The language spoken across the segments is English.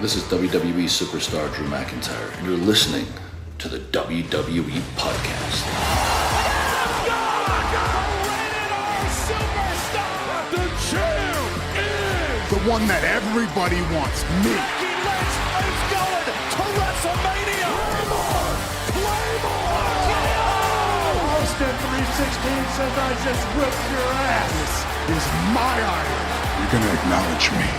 This is WWE superstar Drew McIntyre, and you're listening to the WWE Podcast. The champ is the one that everybody wants, me. Nikki is going to WrestleMania. Claymore! Austin 316 says I just whipped your ass. This is my idol. You're gonna acknowledge me.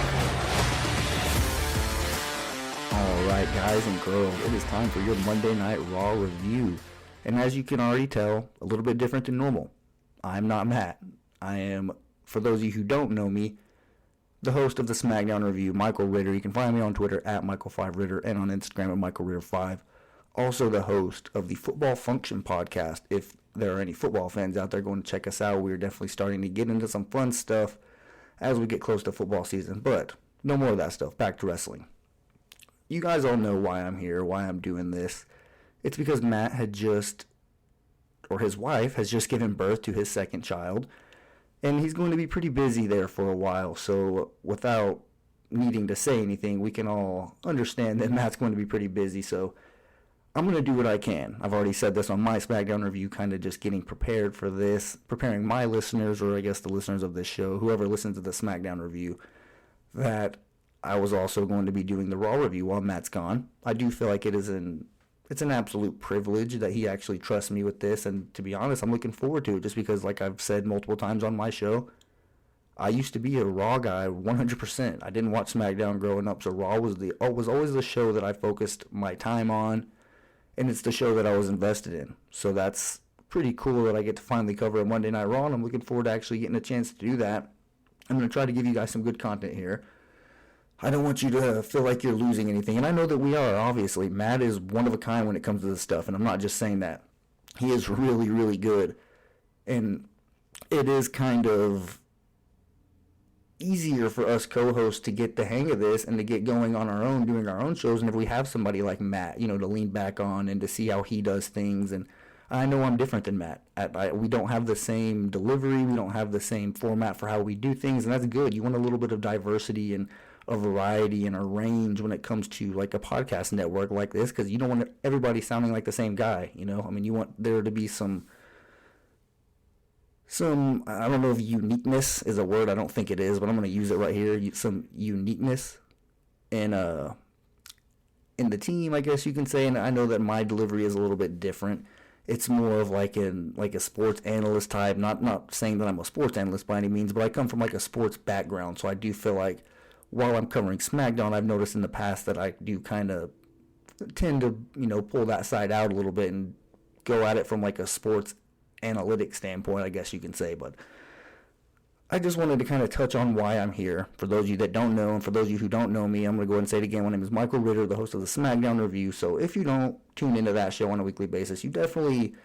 Alright guys and girls, it is time for your Monday Night Raw review. And as you can already tell, a little bit different than normal. I'm not Matt. I am, for those of you who don't know me, the host of the SmackDown review, Michael Ritter. You can find me on Twitter at Michael5Ritter and on Instagram at MichaelRitter5. Also the host of the Football Function podcast. If there are any football fans out there going to check us out, we're definitely starting to get into some fun stuff as we get close to football season. But no more of that stuff. Back to wrestling. You guys all know why I'm here, why I'm doing this. It's because Matt had just, or his wife, has just given birth to his second child. And he's going to be pretty busy there for a while. So without needing to say anything, we can all understand that Matt's going to be pretty busy. So I'm going to do what I can. I've already said this on my SmackDown review, kind of just getting prepared for this, preparing my listeners, or I guess the listeners of this show, whoever listens to the SmackDown review, that I was also going to be doing the Raw review while Matt's gone. I do feel like it's an absolute privilege that he actually trusts me with this, and to be honest, I'm looking forward to it just because, like I've said multiple times on my show, I used to be a Raw guy 100%. I didn't watch SmackDown growing up, so Raw was always the show that I focused my time on, and it's the show that I was invested in. So that's pretty cool that I get to finally cover a Monday Night Raw, and I'm looking forward to actually getting a chance to do that. I'm going to try to give you guys some good content here. I don't want you to feel like you're losing anything, and I know that we are, obviously. Matt is one of a kind when it comes to this stuff, and I'm not just saying that. He is really, really good, and it is kind of easier for us co-hosts to get the hang of this and to get going on our own, doing our own shows, and if we have somebody like Matt, to lean back on and to see how he does things, and I know I'm different than Matt. We don't have the same delivery, we don't have the same format for how we do things, and that's good. You want a little bit of diversity and a variety and a range when it comes to like a podcast network like this, because you don't want everybody sounding like the same guy. You want there to be some I don't know if uniqueness is a word. I don't think it is, but I'm going to use it right here. Some uniqueness in the team, I guess you can say. And I know that my delivery is a little bit different. It's more of like a sports analyst type. Not saying that I'm a sports analyst by any means, but I come from like a sports background, so I do feel like while I'm covering SmackDown, I've noticed in the past that I do kind of tend to, pull that side out a little bit and go at it from like a sports analytic standpoint, I guess you can say. But I just wanted to kind of touch on why I'm here. For those of you that don't know, and for those of you who don't know me, I'm going to go ahead and say it again. My name is Michael Ritter, the host of the SmackDown Review. So if you don't tune into that show on a weekly basis, you definitely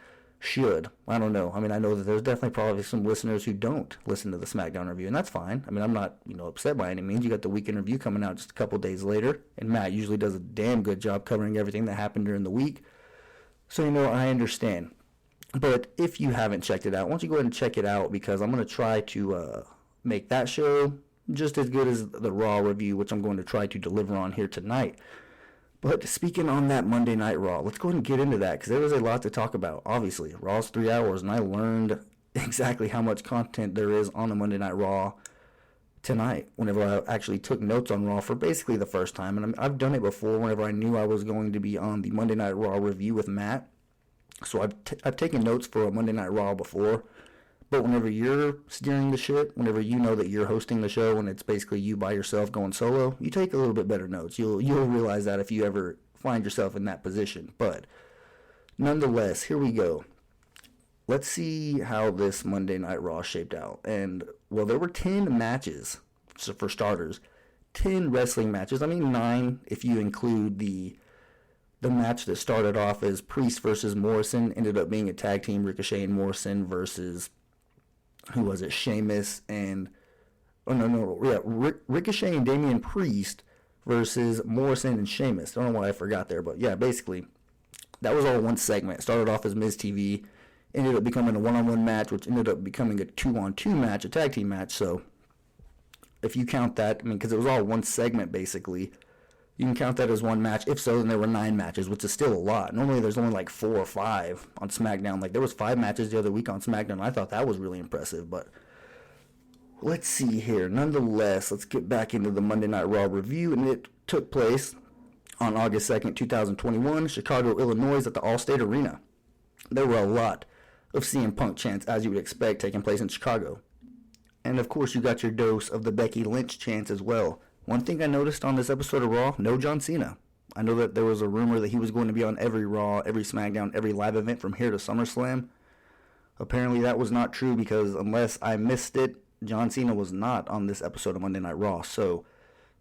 should. I don't know. I know that there's definitely probably some listeners who don't listen to the SmackDown review, and that's fine. I'm not, upset by any means. You got the weekend review coming out just a couple days later, and Matt usually does a damn good job covering everything that happened during the week. So, I understand. But if you haven't checked it out, why don't you go ahead and check it out, because I'm going to try to make that show just as good as the Raw review, which I'm going to try to deliver on here tonight. But speaking on that Monday Night Raw, let's go ahead and get into that, because there was a lot to talk about. Obviously, Raw's 3 hours, and I learned exactly how much content there is on the Monday Night Raw tonight, whenever I actually took notes on Raw for basically the first time. And I've done it before whenever I knew I was going to be on the Monday Night Raw review with Matt. So I've taken notes for a Monday Night Raw before. But whenever you're steering the ship, whenever you know that you're hosting the show and it's basically you by yourself going solo, you take a little bit better notes. You'll realize that if you ever find yourself in that position. But nonetheless, here we go. Let's see how this Monday Night Raw shaped out. And, well, there were 10 matches, so for starters. 10 wrestling matches. 9 if you include the match that started off as Priest versus Morrison, ended up being a tag team, Ricochet and Morrison versus, who was it, Sheamus and, Ricochet and Damian Priest versus Morrison and Sheamus. Don't know why I forgot there, but yeah, basically, that was all one segment. It started off as Miz TV, ended up becoming a one-on-one match, which ended up becoming a 2-on-2 match, a tag team match. So if you count that, because it was all one segment basically, You can count that as one match. If so, then there were 9 matches, which is still a lot. Normally there's only like 4 or 5 on SmackDown. Like there was 5 matches the other week on SmackDown. I thought that was really impressive, but let's see here. Nonetheless, let's get back into the Monday Night Raw review, and it took place on August 2nd, 2021, Chicago, Illinois at the Allstate Arena. There were a lot of CM Punk chants, as you would expect, taking place in Chicago. And of course, you got your dose of the Becky Lynch chants as well. One thing I noticed on this episode of Raw, no John Cena. I know that there was a rumor that he was going to be on every Raw, every SmackDown, every live event from here to SummerSlam. Apparently that was not true because unless I missed it, John Cena was not on this episode of Monday Night Raw. So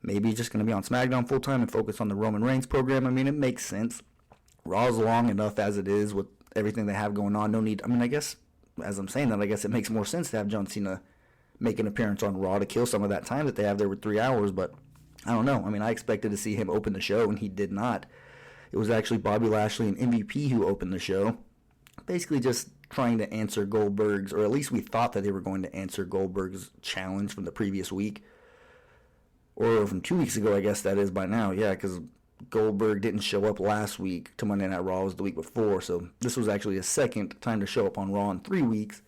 maybe he's just going to be on SmackDown full-time and focus on the Roman Reigns program. I mean, it makes sense. Raw's long enough as it is with everything they have going on. No need. I mean, I guess, as I'm saying that, I guess it makes more sense to have John Cena make an appearance on Raw to kill some of that time that they have there with 3 hours. But I don't know. I mean, I expected to see him open the show, and he did not. It was actually Bobby Lashley and MVP who opened the show. Basically just trying to answer Goldberg's, or at least we thought that they were going to answer Goldberg's challenge from the previous week. Or from 2 weeks ago, I guess that is by now. Yeah, because Goldberg didn't show up last week to Monday Night Raw. It was the week before. So this was actually his second time to show up on Raw in 3 weeks.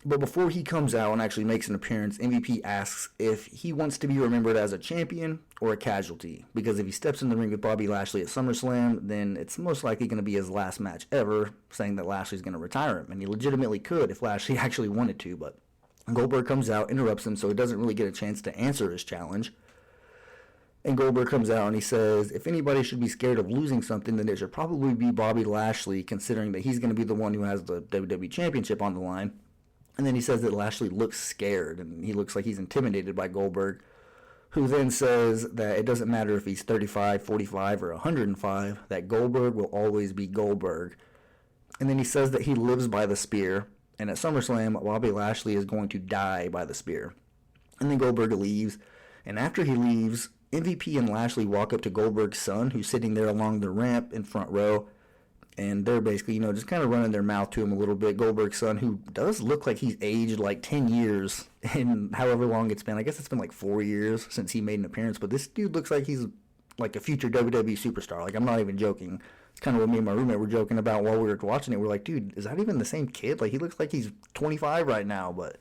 But before he comes out and actually makes an appearance, MVP asks if he wants to be remembered as a champion or a casualty. Because if he steps in the ring with Bobby Lashley at SummerSlam, then it's most likely going to be his last match ever, saying that Lashley's going to retire him. And he legitimately could if Lashley actually wanted to, but Goldberg comes out, interrupts him, so he doesn't really get a chance to answer his challenge. And Goldberg comes out and he says, if anybody should be scared of losing something, then it should probably be Bobby Lashley, considering that he's going to be the one who has the WWE Championship on the line. And then he says that Lashley looks scared, and he looks like he's intimidated by Goldberg, who then says that it doesn't matter if he's 35, 45, or 105, that Goldberg will always be Goldberg. And then he says that he lives by the spear, and at SummerSlam, Bobby Lashley is going to die by the spear. And then Goldberg leaves, and after he leaves, MVP and Lashley walk up to Goldberg's son, who's sitting there along the ramp in front row, and they're basically, just kind of running their mouth to him a little bit. Goldberg's son, who does look like he's aged like 10 years in however long it's been. I guess it's been like 4 years since he made an appearance, but this dude looks like he's like a future WWE superstar. Like, I'm not even joking. It's kind of what me and my roommate were joking about while we were watching it. We're like, dude, is that even the same kid? Like, he looks like he's 25 right now, but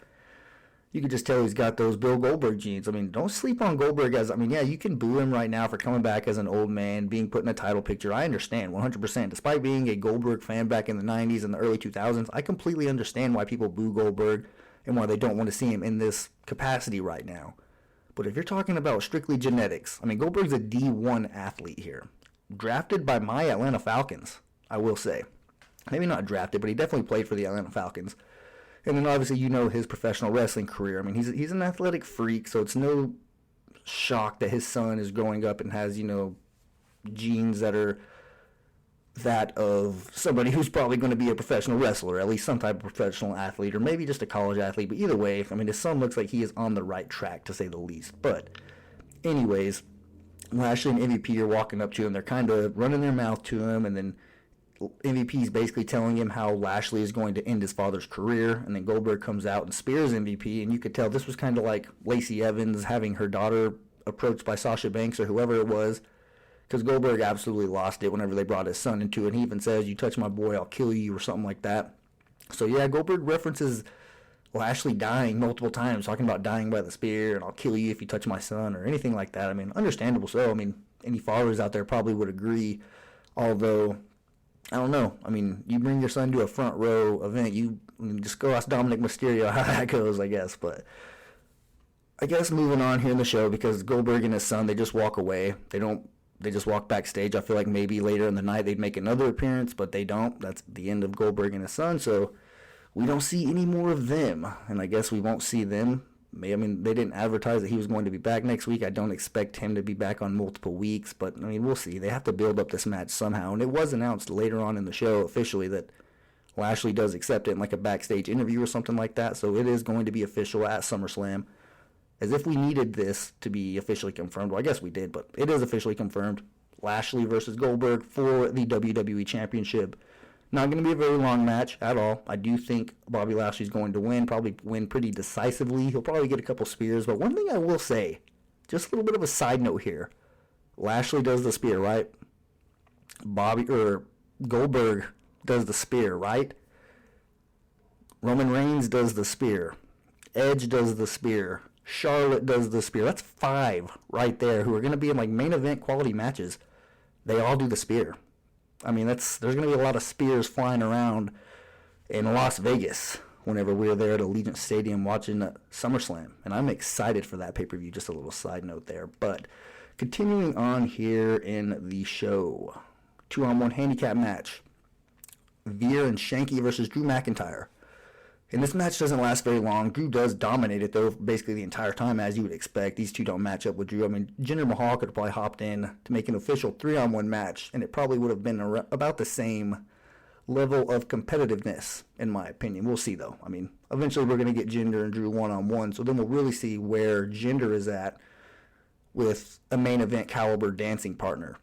you could just tell he's got those Bill Goldberg genes. I mean, don't sleep on Goldberg yeah, you can boo him right now for coming back as an old man, being put in a title picture. I understand 100%. Despite being a Goldberg fan back in the 90s and the early 2000s, I completely understand why people boo Goldberg and why they don't want to see him in this capacity right now. But if you're talking about strictly genetics, I mean, Goldberg's a D1 athlete here. Drafted by my Atlanta Falcons, I will say. Maybe not drafted, but he definitely played for the Atlanta Falcons. And then obviously his professional wrestling career. I mean, he's an athletic freak, so it's no shock that his son is growing up and has, genes that are that of somebody who's probably going to be a professional wrestler, at least some type of professional athlete, or maybe just a college athlete. But either way, I mean, his son looks like he is on the right track, to say the least. But anyways, Lashley and MVP are walking up to him. They're kind of running their mouth to him, and then MVP is basically telling him how Lashley is going to end his father's career, and then Goldberg comes out and spears MVP, and you could tell this was kind of like Lacey Evans having her daughter approached by Sasha Banks or whoever it was, because Goldberg absolutely lost it whenever they brought his son into it. And he even says, "You touch my boy, I'll kill you," or something like that. So yeah, Goldberg references Lashley dying multiple times, talking about dying by the spear, and "I'll kill you if you touch my son," or anything like that. I mean, understandable so. I mean, any fathers out there probably would agree, although I don't know. I mean, you bring your son to a front row event, just go ask Dominic Mysterio how that goes, I guess. But I guess moving on here in the show, because Goldberg and his son, they just walk away. They just walk backstage. I feel like maybe later in the night they'd make another appearance, but they don't. That's the end of Goldberg and his son, so we don't see any more of them. And I guess we won't see them. I mean, they didn't advertise that he was going to be back next week. I don't expect him to be back on multiple weeks, but I mean, we'll see. They have to build up this match somehow, and it was announced later on in the show officially that Lashley does accept it in like a backstage interview or something like that, so it is going to be official at SummerSlam, as if we needed this to be officially confirmed. Well, I guess we did, but it is officially confirmed. Lashley versus Goldberg for the WWE Championship. Not going to be a very long match at all. I do think Bobby Lashley's going to win, probably win pretty decisively. He'll probably get a couple spears. But one thing I will say, just a little bit of a side note here. Lashley does the spear, right? Goldberg does the spear, right? Roman Reigns does the spear. Edge does the spear. Charlotte does the spear. That's 5 right there who are going to be in like main event quality matches. They all do the spear. I mean, there's going to be a lot of spears flying around in Las Vegas whenever we're there at Allegiant Stadium watching SummerSlam. And I'm excited for that pay-per-view. Just a little side note there. But continuing on here in the show. 2-on-1 handicap match. Veer and Shanky versus Drew McIntyre. And this match doesn't last very long. Drew does dominate it, though, basically the entire time, as you would expect. These two don't match up with Drew. I mean, Jinder Mahal could have probably hopped in to make an official 3-on-1 match, and it probably would have been about the same level of competitiveness, in my opinion. We'll see, though. I mean, eventually we're going to get Jinder and Drew 1-on-1, so then we'll really see where Jinder is at with a main event caliber dancing partner.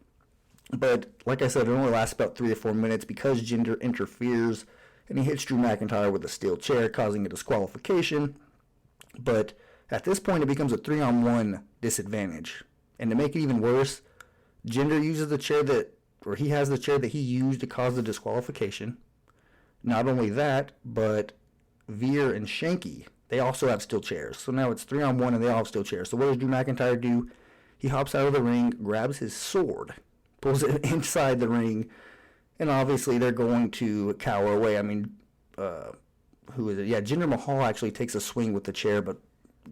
But, like I said, it only lasts about 3 or 4 minutes because Jinder interferes and he hits Drew McIntyre with a steel chair, causing a disqualification. But at this point, it becomes a 3-on-1 disadvantage. And to make it even worse, Jinder uses the chair he has the chair that he used to cause the disqualification. Not only that, but Veer and Shanky, they also have steel chairs. So now it's 3-on-1 and they all have steel chairs. So what does Drew McIntyre do? He hops out of the ring, grabs his sword, pulls it inside the ring, and obviously they're going to cower away. I mean, who is it? Yeah, Jinder Mahal actually takes a swing with the chair, but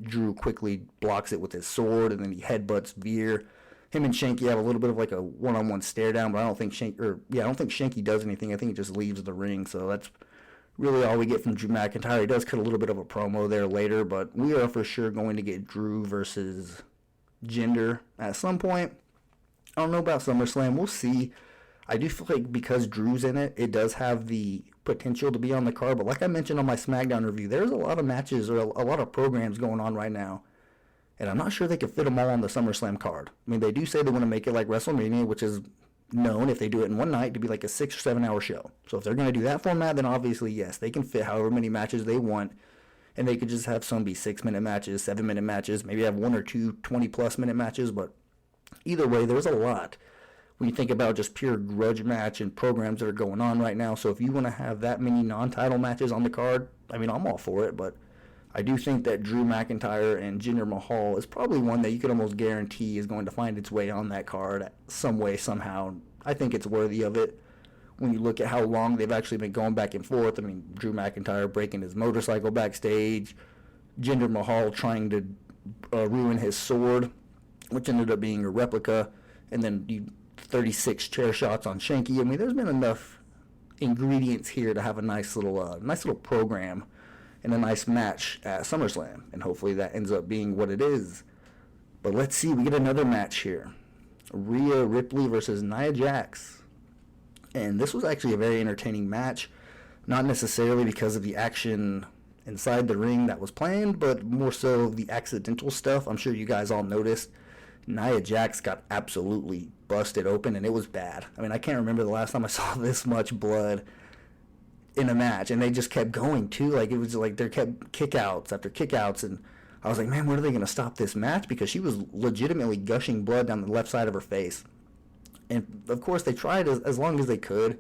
Drew quickly blocks it with his sword, and then he headbutts Veer. Him and Shanky have a little bit of like a one-on-one stare down, but I don't think Shanky does anything. I think he just leaves the ring. So that's really all we get from Drew McIntyre. He does cut a little bit of a promo there later, but we are for sure going to get Drew versus Jinder at some point. I don't know about SummerSlam. We'll see. I do feel like because Drew's in it, it does have the potential to be on the card. But like I mentioned on my SmackDown review, there's a lot of matches or a lot of programs going on right now. And I'm not sure they could fit them all on the SummerSlam card. I mean, they do say they want to make it like WrestleMania, which is known, if they do it in one night, to be like a 6 or 7 hour show. So if they're going to do that format, then obviously, yes, they can fit however many matches they want. And they could just have some be 6-minute matches, 7-minute matches, maybe have 1 or 2 20-plus minute matches. But either way, there's a lot when you think about just pure grudge match and programs that are going on right now. So if you want to have that many non-title matches on the card, I mean, I'm all for it. But I do think that Drew McIntyre and Jinder Mahal is probably one that you could almost guarantee is going to find its way on that card some way, somehow. I think it's worthy of it when you look at how long they've actually been going back and forth. I mean, Drew McIntyre breaking his motorcycle backstage, Jinder Mahal trying to ruin his sword, which ended up being a replica, and then 36 chair shots on Shanky. I mean, there's been enough ingredients here to have a nice little program and a nice match at SummerSlam, and hopefully that ends up being what it is. But let's see, we get another match here. Rhea Ripley versus Nia Jax. And this was actually a very entertaining match, not necessarily because of the action inside the ring that was planned, but more so the accidental stuff. I'm sure you guys all noticed. Nia Jax got absolutely busted open, and it was bad. I mean, I can't remember the last time I saw this much blood in a match, and they just kept going, too. Like, it was like there kept kickouts after kickouts, and I was like, man, when are they going to stop this match? Because she was legitimately gushing blood down the left side of her face. And, of course, they tried as long as they could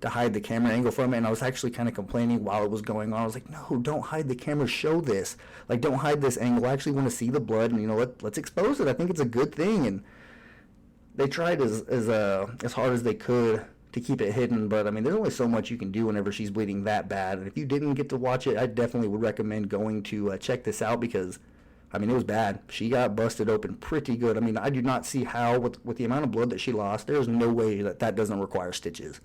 to hide the camera angle from it, and I was actually kind of complaining while it was going on. I was like, no, don't hide the camera, show this. Like, don't hide this angle. I actually want to see the blood, and, let's expose it. I think it's a good thing, and they tried as hard as they could to keep it hidden, but, I mean, there's only so much you can do whenever she's bleeding that bad, and if you didn't get to watch it, I definitely would recommend going to check this out because, I mean, it was bad. She got busted open pretty good. I mean, I do not see how, with the amount of blood that she lost, there's no way that doesn't require stitches.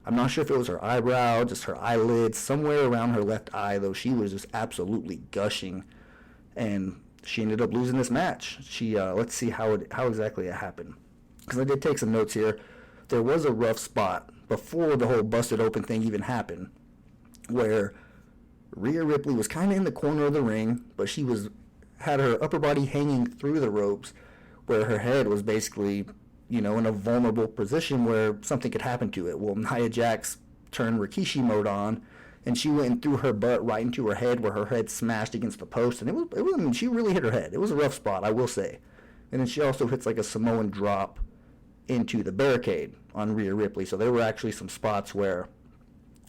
I'm not sure if it was her eyebrow, just her eyelids, somewhere around her left eye, though she was just absolutely gushing, and she ended up losing this match. Let's see how exactly it happened, because I did take some notes here. There was a rough spot before the whole busted open thing even happened, where Rhea Ripley was kind of in the corner of the ring, but she had her upper body hanging through the ropes, where her head was basically, in a vulnerable position where something could happen to it. Well, Nia Jax turned Rikishi mode on, and she went and threw her butt right into her head, where her head smashed against the post, and I mean, she really hit her head. It was a rough spot, I will say. And then she also hits like a Samoan drop into the barricade on Rhea Ripley. So there were actually some spots where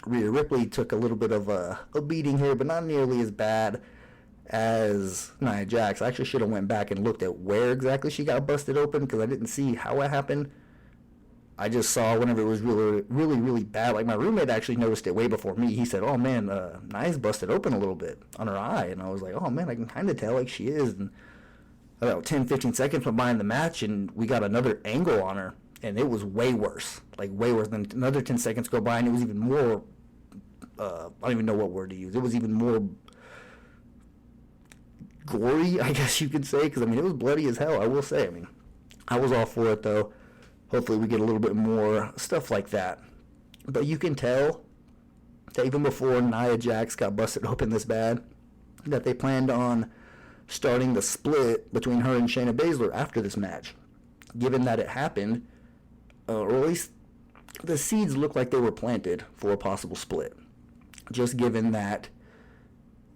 Rhea Ripley took a little bit of a beating here, but not nearly as bad as Nia Jax. I actually should have went back and looked at where exactly she got busted open because I didn't see how it happened. I just saw whenever it was really, really, really bad. Like, my roommate actually noticed it way before me. He said, oh, man, Nia's busted open a little bit on her eye. And I was like, oh, man, I can kind of tell like she is. And about 10, 15 seconds went by in the match, and we got another angle on her. And it was way worse. Like, way worse. Then another 10 seconds go by, and it was even more, I don't even know what word to use. It was even more gory, I guess you could say. Because, I mean, it was bloody as hell, I will say. I mean, I was all for it, though. Hopefully we get a little bit more stuff like that. But you can tell that even before Nia Jax got busted open this bad, that they planned on starting the split between her and Shayna Baszler after this match. Given that it happened, or at least the seeds looked like they were planted for a possible split. Just given that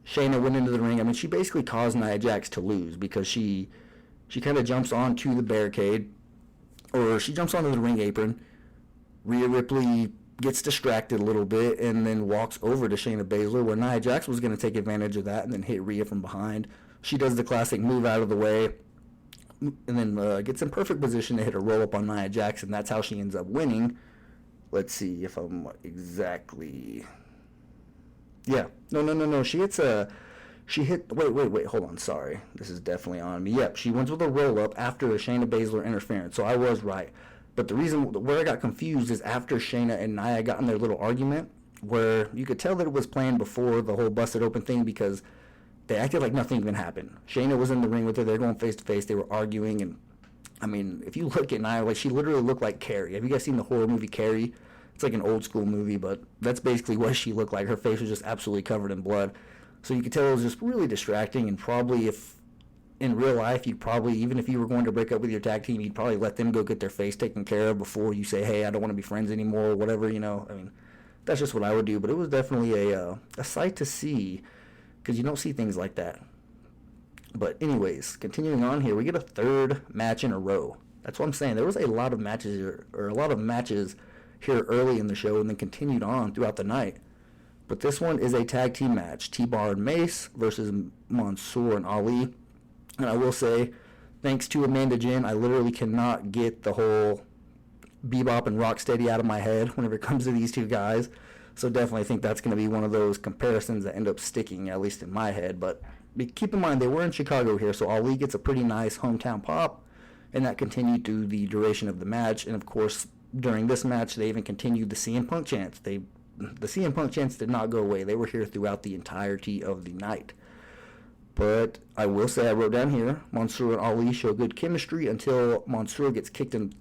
Shayna went into the ring, I mean, she basically caused Nia Jax to lose because she kind of jumps onto the barricade, or she jumps onto the ring apron. Rhea Ripley gets distracted a little bit and then walks over to Shayna Baszler, where Nia Jax was going to take advantage of that and then hit Rhea from behind. She does the classic move out of the way and then gets in perfect position to hit a roll-up on Nia Jax, and that's how she ends up winning. Let's see if I'm exactly... Yeah. No. She hits a... Wait, hold on, sorry. This is definitely on me. Yep, she wins with a roll-up after a Shayna Baszler interference, so I was right. But the reason where I got confused is after Shayna and Nia got in their little argument, where you could tell that it was planned before the whole busted open thing because they acted like nothing even happened. Shayna was in the ring with her, they were going face-to-face, they were arguing, and, I mean, if you look at Nia, like, she literally looked like Carrie. Have you guys seen the horror movie Carrie? It's like an old-school movie, but that's basically what she looked like. Her face was just absolutely covered in blood. So you could tell it was just really distracting, and probably if in real life, you'd probably, even if you were going to break up with your tag team, you'd probably let them go get their face taken care of before you say, hey, I don't want to be friends anymore, or whatever, you know. I mean, that's just what I would do, but it was definitely a sight to see, because you don't see things like that. But anyways, continuing on here, we get a third match in a row. That's what I'm saying. There was a lot of matches here early in the show and then continued on throughout the night. But this one is a tag team match. T-Bar and Mace versus Mansoor and Ali. And I will say, thanks to Amanda Jin, I literally cannot get the whole Bebop and Rocksteady out of my head whenever it comes to these two guys. So definitely think that's going to be one of those comparisons that end up sticking, at least in my head. But keep in mind, they were in Chicago here, so Ali gets a pretty nice hometown pop. And that continued through the duration of the match. And of course, during this match, they even continued the CM Punk chants. The CM Punk chants did not go away. They were here throughout the entirety of the night. But I will say, I wrote down here, Mansoor and Ali show good chemistry until Mansoor gets kicked into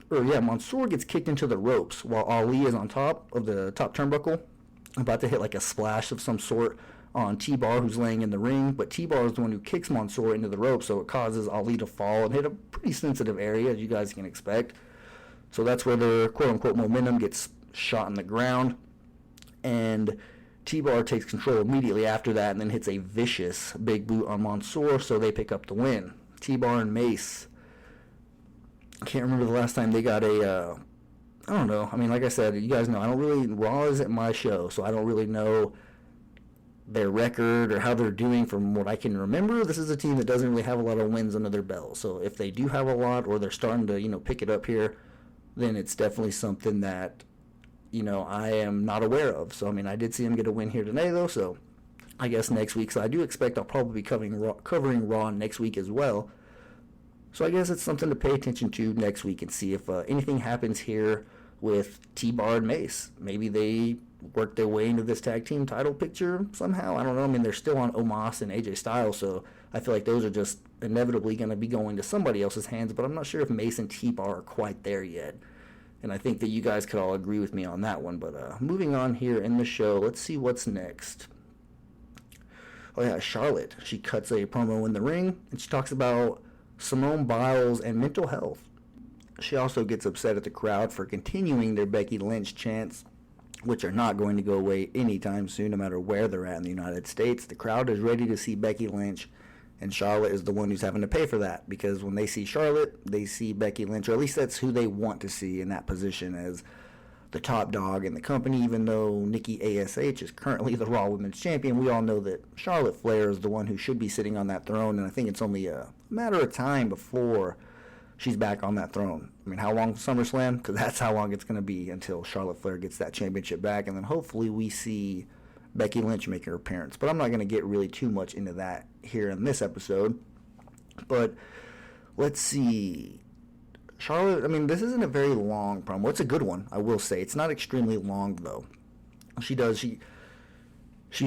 the ropes while Ali is on top of the top turnbuckle, about to hit like a splash of some sort on T-Bar, who's laying in the ring. But T-Bar is the one who kicks Mansoor into the ropes, so it causes Ali to fall and hit a pretty sensitive area, as you guys can expect. So that's where their quote-unquote momentum gets shot in the ground, and T-Bar takes control immediately after that and then hits a vicious big boot on Mansoor, so they pick up the win. T-Bar and Mace, I can't remember the last time they got I don't know. I mean, like I said, you guys know, Raw isn't my show, so I don't really know their record or how they're doing from what I can remember. This is a team that doesn't really have a lot of wins under their belt, so if they do have a lot or they're starting to, pick it up here, then it's definitely something that I am not aware of. So, I mean, I did see him get a win here today, though, so I guess next week. So I do expect I'll probably be covering Raw next week as well. So I guess it's something to pay attention to next week and see if anything happens here with T-Bar and Mace. Maybe they work their way into this tag team title picture somehow. I don't know. I mean, they're still on Omos and AJ Styles, so I feel like those are just inevitably going to be going to somebody else's hands, but I'm not sure if Mace and T-Bar are quite there yet. And I think that you guys could all agree with me on that one. But moving on here in the show, let's see what's next. Oh yeah, Charlotte. She cuts a promo in the ring, and she talks about Simone Biles and mental health. She also gets upset at the crowd for continuing their Becky Lynch chants, which are not going to go away anytime soon, no matter where they're at in the United States. The crowd is ready to see Becky Lynch, And Charlotte is the one who's having to pay for that, because when they see Charlotte, they see Becky Lynch, or at least that's who they want to see in that position as the top dog in the company. Even though Nikki ASH is currently the Raw Women's Champion, we all know that Charlotte Flair is the one who should be sitting on that throne, and I think it's only a matter of time before she's back on that throne. I mean, how long SummerSlam? Because that's how long it's going to be until Charlotte Flair gets that championship back, and then hopefully we see Becky Lynch make her appearance. But I'm not going to get really too much into that here in this episode. But let's see. Charlotte, I mean, this isn't a very long promo. It's a good one, I will say. It's not extremely long, though. She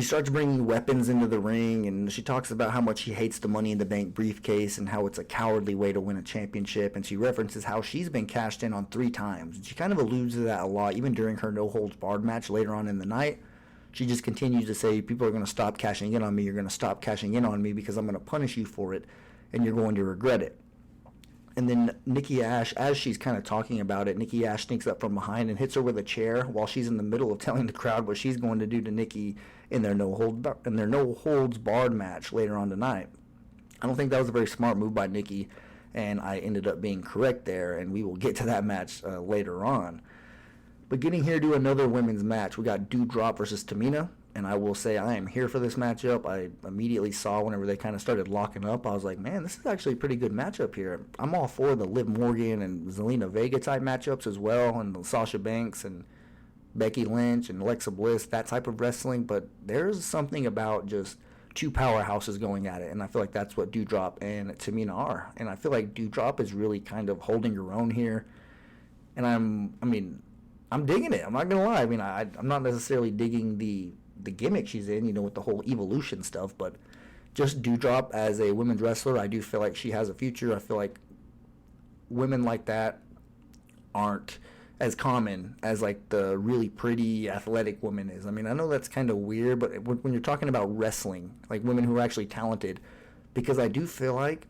starts bringing weapons into the ring, and she talks about how much she hates the Money in the Bank briefcase and how it's a cowardly way to win a championship, and she references how she's been cashed in on 3 times. And she kind of alludes to that a lot, even during her no-holds-barred match later on in the night. She just continues to say, people are going to stop cashing in on me, you're going to stop cashing in on me because I'm going to punish you for it, and you're going to regret it. And then Nikki Ash, as she's kind of talking about it, Nikki Ash sneaks up from behind and hits her with a chair while she's in the middle of telling the crowd what she's going to do to Nikki in their no holds barred match later on tonight. I don't think that was a very smart move by Nikki, and I ended up being correct there, and we will get to that match later on. But getting here to another women's match, we got Doudrop versus Tamina. And I will say I am here for this matchup. I immediately saw whenever they kind of started locking up, I was like, man, this is actually a pretty good matchup here. I'm all for the Liv Morgan and Zelina Vega type matchups as well, and Sasha Banks and Becky Lynch and Alexa Bliss, that type of wrestling. But there's something about just 2 powerhouses going at it, and I feel like that's what Doudrop and Tamina are. And I feel like Doudrop is really kind of holding her own here. And I'm digging it. I'm not going to lie. I mean, I'm not necessarily digging the gimmick she's in, with the whole evolution stuff, but just Doudrop as a women's wrestler, I do feel like she has a future. I feel like women like that aren't as common as like the really pretty athletic woman is. I mean, I know that's kind of weird, but when you're talking about wrestling, like women who are actually talented, because I do feel like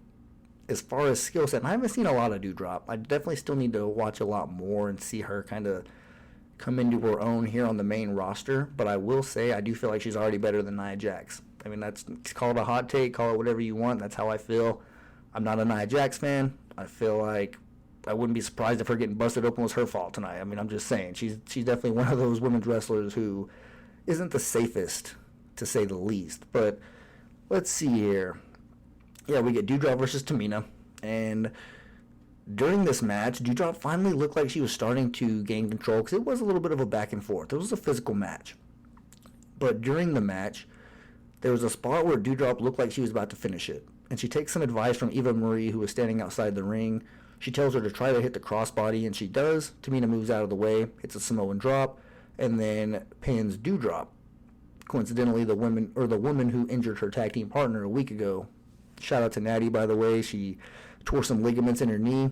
as far as skill set, and I haven't seen a lot of Doudrop, I definitely still need to watch a lot more and see her kind of come into her own here on the main roster. But I will say I do feel like she's already better than Nia Jax. I mean, that's, call it a hot take, call it whatever you want. That's how I feel. I'm not a Nia Jax fan. I feel like I wouldn't be surprised if her getting busted open was her fault tonight. I mean, I'm just saying. She's definitely one of those women's wrestlers who isn't the safest, to say the least. But let's see here. Yeah, we get Doudrop versus Tamina. And during this match, Doudrop finally looked like she was starting to gain control, because it was a little bit of a back and forth. It was a physical match. But during the match, there was a spot where Doudrop looked like she was about to finish it. And she takes some advice from Eva Marie, who was standing outside the ring. She tells her to try to hit the crossbody, and she does. Tamina moves out of the way, hits a Samoan drop, and then pins Doudrop. Coincidentally, the woman who injured her tag team partner a week ago. Shout out to Natty, by the way. She tore some ligaments in her knee.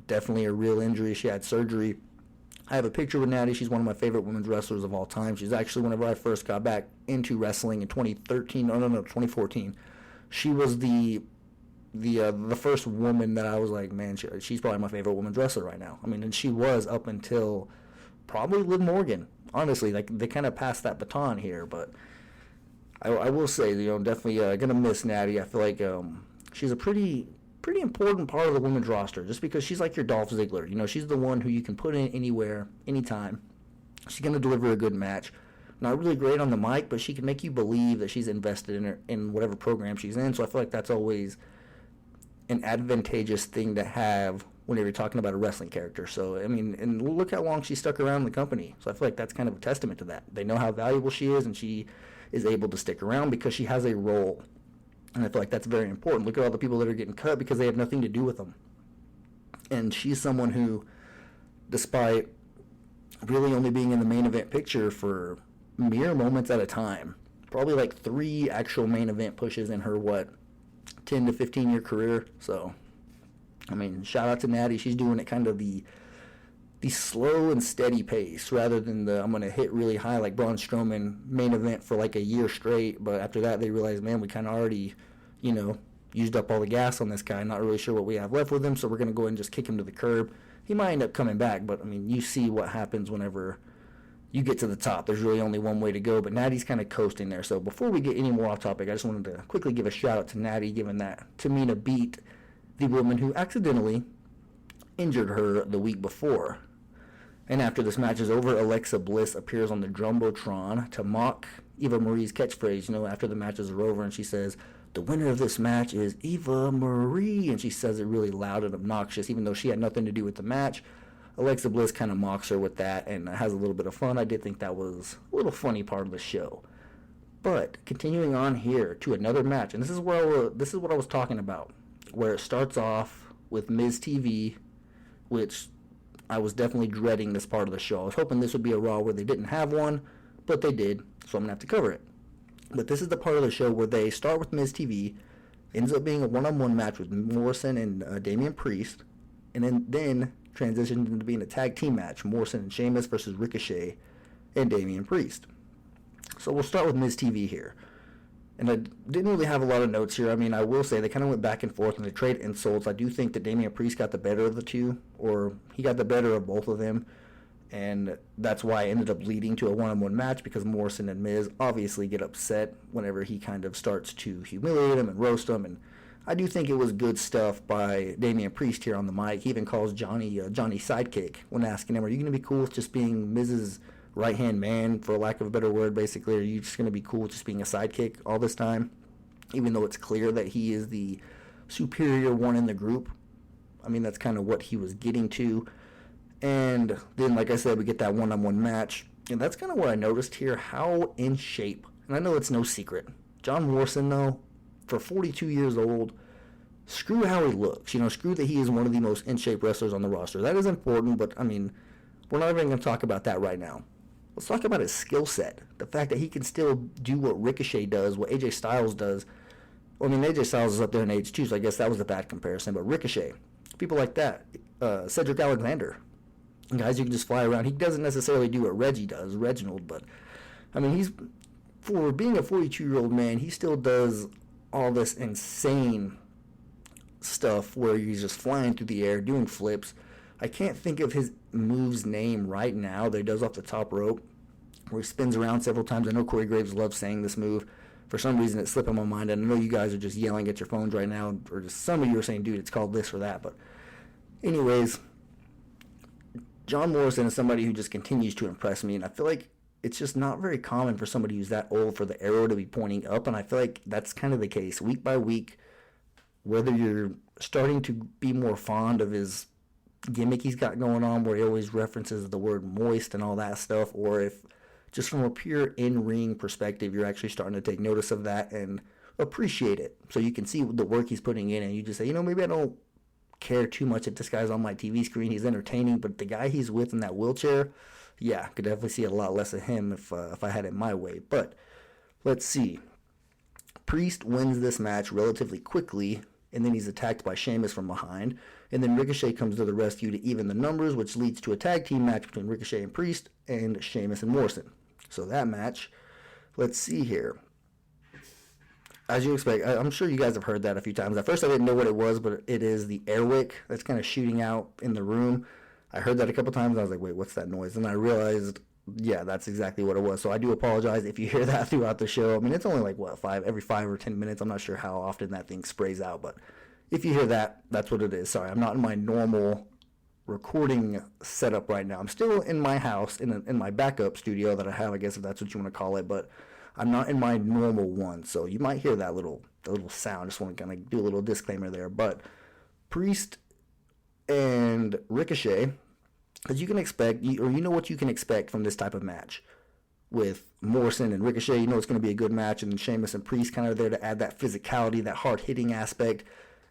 Definitely a real injury. She had surgery. I have a picture with Natty. She's one of my favorite women's wrestlers of all time. She's actually, whenever I first got back into wrestling in 2014, she was the first woman that I was like, man, she's probably my favorite women's wrestler right now. I mean, and she was up until probably Liv Morgan. Honestly, like, they kind of passed that baton here, but I will say, definitely gonna miss Natty. I feel like she's a pretty important part of the women's roster, just because she's like your Dolph Ziggler. She's the one who you can put in anywhere, anytime. She's going to deliver a good match. Not really great on the mic, but she can make you believe that she's invested in whatever program she's in. So I feel like that's always an advantageous thing to have whenever you're talking about a wrestling character. So, I mean, and look how long she stuck around in the company. So I feel like that's kind of a testament to that. They know how valuable she is, and she is able to stick around because she has a role. And I feel like that's very important. Look at all the people that are getting cut because they have nothing to do with them. And she's someone who, despite really only being in the main event picture for mere moments at a time, probably like 3 actual main event pushes in her, 10 to 15 year career. So, I mean, shout out to Natty. She's doing it kind of the slow and steady pace rather than I'm going to hit really high like Braun Strowman main event for like a year straight. But after that, they realized, man, we kind of already, used up all the gas on this guy. Not really sure what we have left with him, so we're going to go ahead and just kick him to the curb. He might end up coming back, but, I mean, you see what happens whenever you get to the top. There's really only one way to go, but Natty's kind of coasting there. So before we get any more off topic, I just wanted to quickly give a shout out to Natty, given that Tamina beat the woman who accidentally injured her the week before. And after this match is over, Alexa Bliss appears on the Jumbotron to mock Eva Marie's catchphrase, after the matches are over, and she says, "The winner of this match is Eva Marie," and she says it really loud and obnoxious, even though she had nothing to do with the match. Alexa Bliss kind of mocks her with that and has a little bit of fun. I did think that was a little funny part of the show. But continuing on here to another match, and this is what I was talking about, where it starts off with Miz TV, which I was definitely dreading this part of the show. I was hoping this would be a Raw where they didn't have one, but they did, so I'm going to have to cover it. But this is the part of the show where they start with Miz TV, ends up being a one-on-one match with Morrison and Damian Priest, and then transitioned into being a tag team match, Morrison and Sheamus versus Ricochet and Damian Priest. So we'll start with Miz TV here. And I didn't really have a lot of notes here. I mean, I will say they kind of went back and forth and they trade insults. I do think that Damian Priest got the better of the two, or he got the better of both of them. And that's why it ended up leading to a one-on-one match, because Morrison and Miz obviously get upset whenever he kind of starts to humiliate him and roast him. And I do think it was good stuff by Damian Priest here on the mic. He even calls Johnny sidekick when asking him, "Are you going to be cool with just being Miz's right-hand man, for lack of a better word, basically? Are you just going to be cool with just being a sidekick all this time?" Even though it's clear that he is the superior one in the group. I mean, that's kind of what he was getting to. And then, like I said, we get that one-on-one match. And that's kind of what I noticed here, how in shape. And I know it's no secret. John Morrison, though, for 42 years old, screw how he looks. Screw that he is one of the most in-shape wrestlers on the roster. That is important, but, I mean, we're not even going to talk about that right now. Let's talk about his skill set. The fact that he can still do what Ricochet does, what AJ Styles does. Well, I mean, AJ Styles is up there in age too, so I guess that was a bad comparison. But Ricochet, people like that, Cedric Alexander, guys you can just fly around. He doesn't necessarily do what Reggie does, Reginald, but I mean, for being a 42-year-old man, he still does all this insane stuff where he's just flying through the air, doing flips. I can't think of his move's name right now that he does off the top rope, where he spins around several times. I know Corey Graves loves saying this move. For some reason, it's slipping my mind. And I know you guys are just yelling at your phones right now, or just some of you are saying, "Dude, it's called this or that." But anyways, John Morrison is somebody who just continues to impress me, and I feel like it's just not very common for somebody who's that old for the arrow to be pointing up, and I feel like that's kind of the case week by week. Whether you're starting to be more fond of his gimmick he's got going on, where he always references the word moist and all that stuff, or if just from a pure in-ring perspective, you're actually starting to take notice of that and appreciate it. So you can see the work he's putting in, and you just say, maybe I don't care too much if this guy's on my TV screen. He's entertaining, but the guy he's with in that wheelchair, yeah, could definitely see a lot less of him if I had it my way. But let's see. Priest wins this match relatively quickly, and then he's attacked by Sheamus from behind. And then Ricochet comes to the rescue to even the numbers, which leads to a tag team match between Ricochet and Priest and Sheamus and Morrison. So that match, let's see here. As you expect, I'm sure you guys have heard that a few times. At first I didn't know what it was, but it is the airwick that's kind of shooting out in the room. I heard that a couple times. I was like, wait, what's that noise? And I realized, yeah, that's exactly what it was. So I do apologize if you hear that throughout the show. I mean, it's only like, every 5 or 10 minutes. I'm not sure how often that thing sprays out, but if you hear that, that's what it is. Sorry, I'm not in my normal recording setup right now. I'm still in my house, in my backup studio that I have, I guess, if that's what you want to call it, but I'm not in my normal one, so you might hear that little sound. Just want to kind of do a little disclaimer there. But Priest and Ricochet, as you can expect, or you know what you can expect from this type of match. With Morrison and Ricochet, you know it's going to be a good match, and then Sheamus and Priest kind of there to add that physicality, that hard-hitting aspect,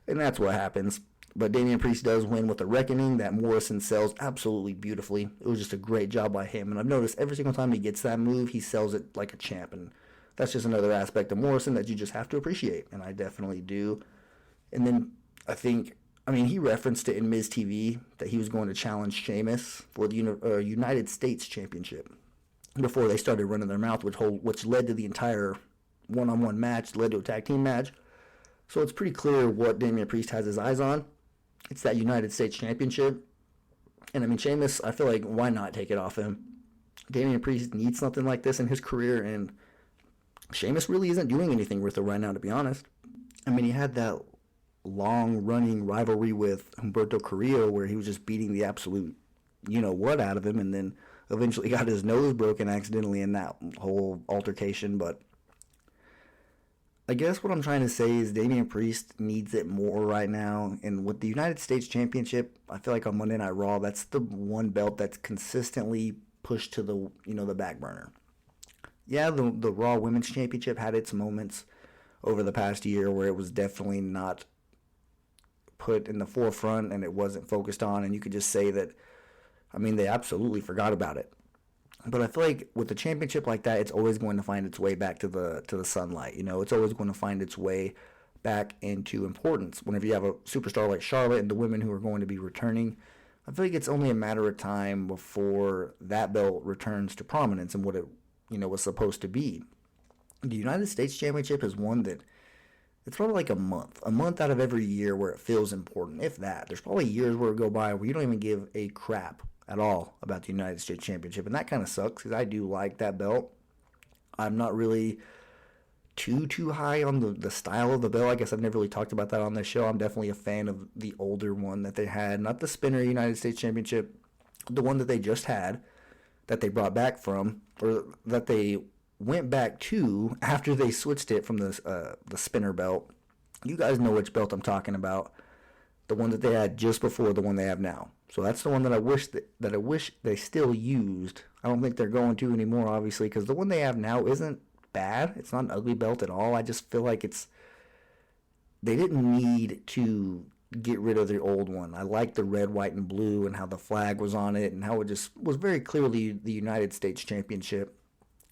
and that's what happens. But Damian Priest does win with a reckoning that Morrison sells absolutely beautifully. It was just a great job by him. And I've noticed every single time he gets that move, he sells it like a champ. And that's just another aspect of Morrison that you just have to appreciate. And I definitely do. And then he referenced it in Miz TV that he was going to challenge Sheamus for the United States Championship before they started running their mouth, which led to the entire one-on-one match, led to a tag team match. So it's pretty clear what Damian Priest has his eyes on. It's that United States Championship. And I mean, Sheamus, I feel like, why not take it off him? Damian Priest needs something like this in his career, and Sheamus really isn't doing anything with it right now, to be honest. I mean, he had that long-running rivalry with Humberto Carrillo where he was just beating the absolute you-know-what out of him, and then eventually got his nose broken accidentally in that whole altercation. But I guess what I'm trying to say is Damian Priest needs it more right now. And with the United States Championship, I feel like on Monday Night Raw, that's the one belt that's consistently pushed to the back burner. Yeah, the Raw Women's Championship had its moments over the past year where it was definitely not put in the forefront and it wasn't focused on, and you could just say that, I mean, they absolutely forgot about it. But I feel like with the championship like that, it's always going to find its way back to the sunlight. It's always going to find its way back into importance. Whenever you have a superstar like Charlotte and the women who are going to be returning, I feel like it's only a matter of time before that belt returns to prominence and what it was supposed to be. The United States Championship is one that it's probably like a month out of every year where it feels important, if that. There's probably years where it go by where you don't even give a crap at all about the United States Championship, and that kind of sucks because I do like that belt. I'm not really too high on the style of the belt. I guess I've never really talked about that on this show. I'm definitely a fan of the older one that they had, not the spinner United States Championship, the one that they just had, that they brought back from, or that they went back to after they switched it from the spinner belt. You guys know which belt I'm talking about. The one that they had just before the one they have now. So that's the one that I wish they still used. I don't think they're going to anymore, obviously, because the one they have now isn't bad. It's not an ugly belt at all. I just feel like they didn't need to get rid of the old one. I like the red, white, and blue and how the flag was on it and how it just was very clearly the United States Championship.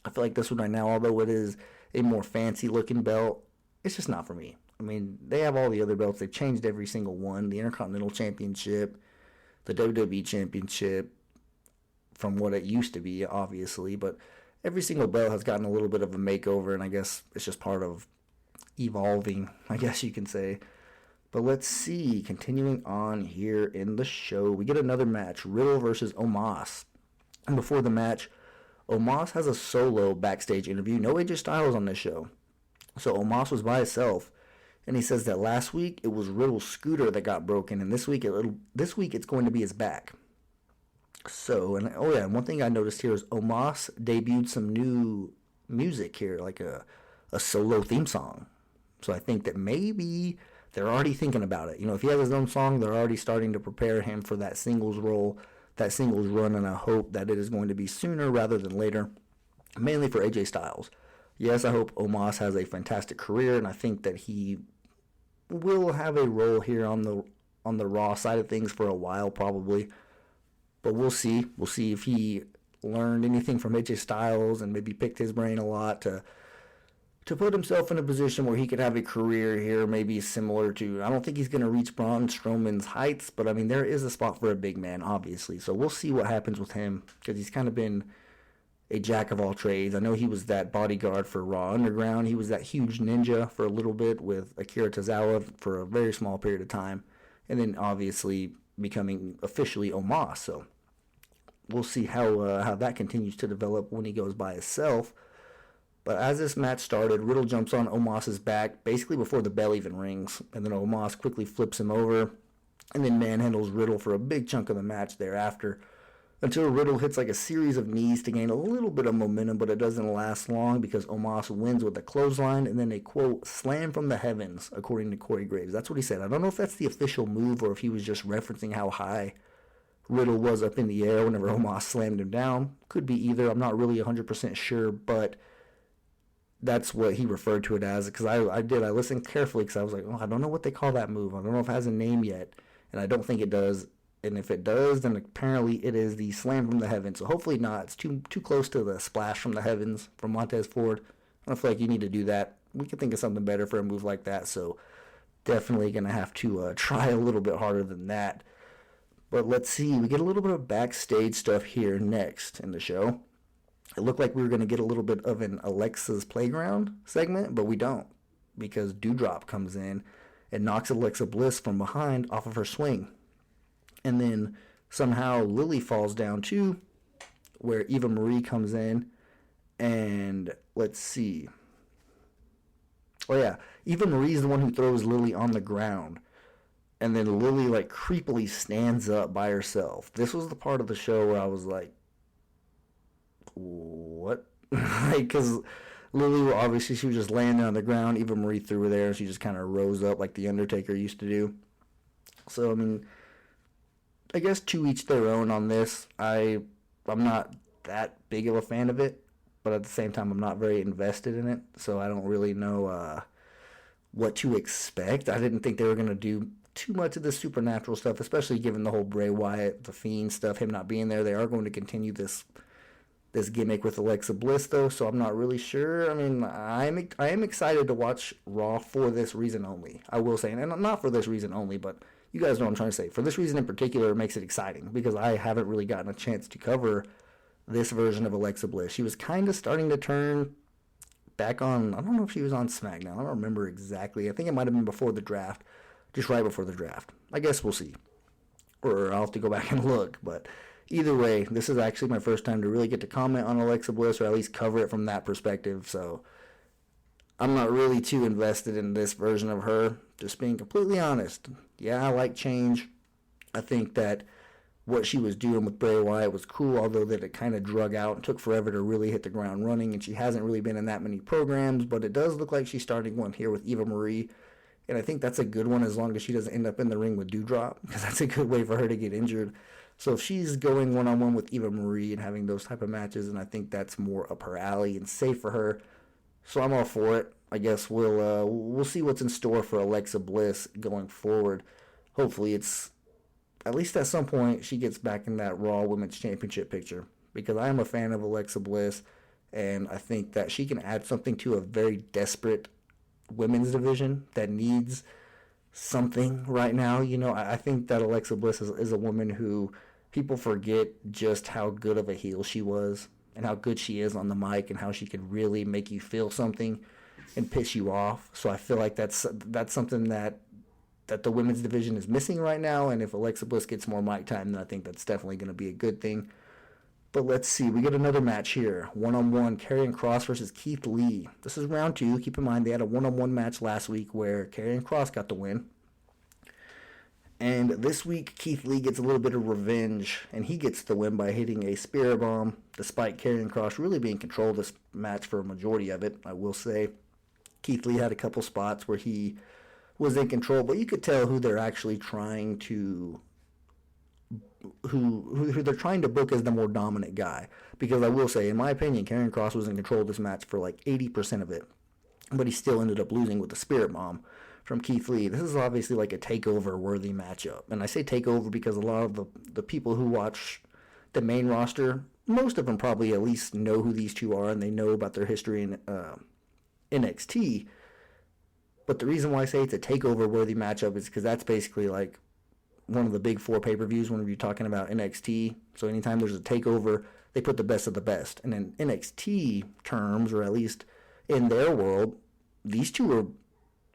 I feel like this one right now, although it is a more fancy-looking belt, it's just not for me. I mean, they have all the other belts. They've changed every single one. The Intercontinental Championship, the WWE Championship, from what it used to be, obviously. But every single belt has gotten a little bit of a makeover, and I guess it's just part of evolving, I guess you can say. But let's see. Continuing on here in the show, we get another match, Ritter versus Omos. And before the match, Omos has a solo backstage interview. No AJ Styles on this show. So Omos was by himself, and he says that last week it was Riddle's scooter that got broken, and this week it's going to be his back. So, and one thing I noticed here is Omos debuted some new music here, like a solo theme song. So I think that maybe they're already thinking about it. If he has his own song, they're already starting to prepare him for that singles role, that singles run, and I hope that it is going to be sooner rather than later, mainly for AJ Styles. Yes, I hope Omos has a fantastic career, and I think that he will have a role here on the Raw side of things for a while, probably. But we'll see. We'll see if he learned anything from AJ Styles and maybe picked his brain a lot to put himself in a position where he could have a career here, maybe similar to, I don't think he's going to reach Braun Strowman's heights, but I mean, there is a spot for a big man, obviously. So we'll see what happens with him, because he's kind of been a jack of all trades. I know he was that bodyguard for Raw Underground. He was that huge ninja for a little bit with Akira Tozawa for a very small period of time, and then obviously becoming officially Omos. So we'll see how that continues to develop when he goes by himself. But as this match started, Riddle jumps on Omos's back basically before the bell even rings, and then Omos quickly flips him over and then manhandles Riddle for a big chunk of the match thereafter, until Riddle hits like a series of knees to gain a little bit of momentum, but it doesn't last long because Omos wins with a clothesline and then a, quote, slam from the heavens, according to Corey Graves. That's what he said. I don't know if that's the official move or if he was just referencing how high Riddle was up in the air whenever Omos slammed him down. Could be either. I'm not really 100% sure, but that's what he referred to it as, because I listened carefully because I was like, I don't know what they call that move. I don't know if it has a name yet, and I don't think it does. And if it does, then apparently it is the slam from the heavens. So hopefully not. It's too close to the splash from the heavens from Montez Ford. I don't feel like you need to do that. We could think of something better for a move like that. So definitely going to have to try a little bit harder than that. But let's see. We get a little bit of backstage stuff here next in the show. It looked like we were going to get a little bit of an Alexa's Playground segment, but we don't, because Doudrop comes in and knocks Alexa Bliss from behind off of her swing. And then somehow Lily falls down too, where Eva Marie comes in, and let's see. Oh yeah, Eva Marie's the one who throws Lily on the ground, and then Lily like creepily stands up by herself. This was the part of the show where I was like, what? Because Lily, obviously, she was just laying on the ground. Eva Marie threw her there, and she just kind of rose up like The Undertaker used to do. So, I mean, I guess to each their own on this. I'm not that big of a fan of it, but at the same time, I'm not very invested in it, so I don't really know what to expect. I didn't think they were going to do too much of the supernatural stuff, especially given the whole Bray Wyatt, the Fiend stuff, him not being there. They are going to continue this gimmick with Alexa Bliss, though, so I'm not really sure. I mean, I am excited to watch Raw for this reason only, I will say. And not for this reason only, but you guys know what I'm trying to say. For this reason in particular, it makes it exciting, because I haven't really gotten a chance to cover this version of Alexa Bliss. She was kind of starting to turn back on, I don't know if she was on SmackDown. I don't remember exactly. I think it might have been before the draft, just right before the draft. I guess we'll see. Or I'll have to go back and look, but either way, this is actually my first time to really get to comment on Alexa Bliss, or at least cover it from that perspective, so I'm not really too invested in this version of her, just being completely honest. Yeah, I like change. I think that what she was doing with Bray Wyatt was cool, although that it kind of drug out and took forever to really hit the ground running, and she hasn't really been in that many programs, but it does look like she's starting one here with Eva Marie, and I think that's a good one as long as she doesn't end up in the ring with Doudrop, because that's a good way for her to get injured. So if she's going one-on-one with Eva Marie and having those type of matches, and I think that's more up her alley and safe for her, so I'm all for it. I guess we'll see what's in store for Alexa Bliss going forward. Hopefully it's, at least at some point, she gets back in that Raw Women's Championship picture, because I am a fan of Alexa Bliss, and I think that she can add something to a very desperate women's division that needs something right now. You know, I think that Alexa Bliss is a woman who people forget just how good of a heel she was, and how good she is on the mic, and how she can really make you feel something and piss you off. So I feel like that's something that the women's division is missing right now, and if Alexa Bliss gets more mic time, then I think that's definitely going to be a good thing. But let's see, we get another match here. One-on-one, Karrion Kross versus Keith Lee. This is round 2. Keep in mind, they had a one-on-one match last week where Karrion Kross got the win. And this week, Keith Lee gets a little bit of revenge, and he gets the win by hitting a spear bomb, despite Karrion Kross really being in control of this match for a majority of it, I will say. Keith Lee had a couple spots where he was in control, but you could tell who they're actually trying to who they're trying to book as the more dominant guy. Because I will say, in my opinion, Karrion Kross was in control of this match for like 80% of it, but he still ended up losing with the spirit bomb from Keith Lee. This is obviously like a takeover-worthy matchup. And I say takeover because a lot of the people who watch the main roster, most of them probably at least know who these two are, and they know about their history in NXT. But the reason why I say it's a takeover-worthy matchup is because that's basically like one of the big 4 pay-per-views whenever you're talking about NXT. So anytime there's a takeover, they put the best of the best. And in NXT terms, or at least in their world, these two are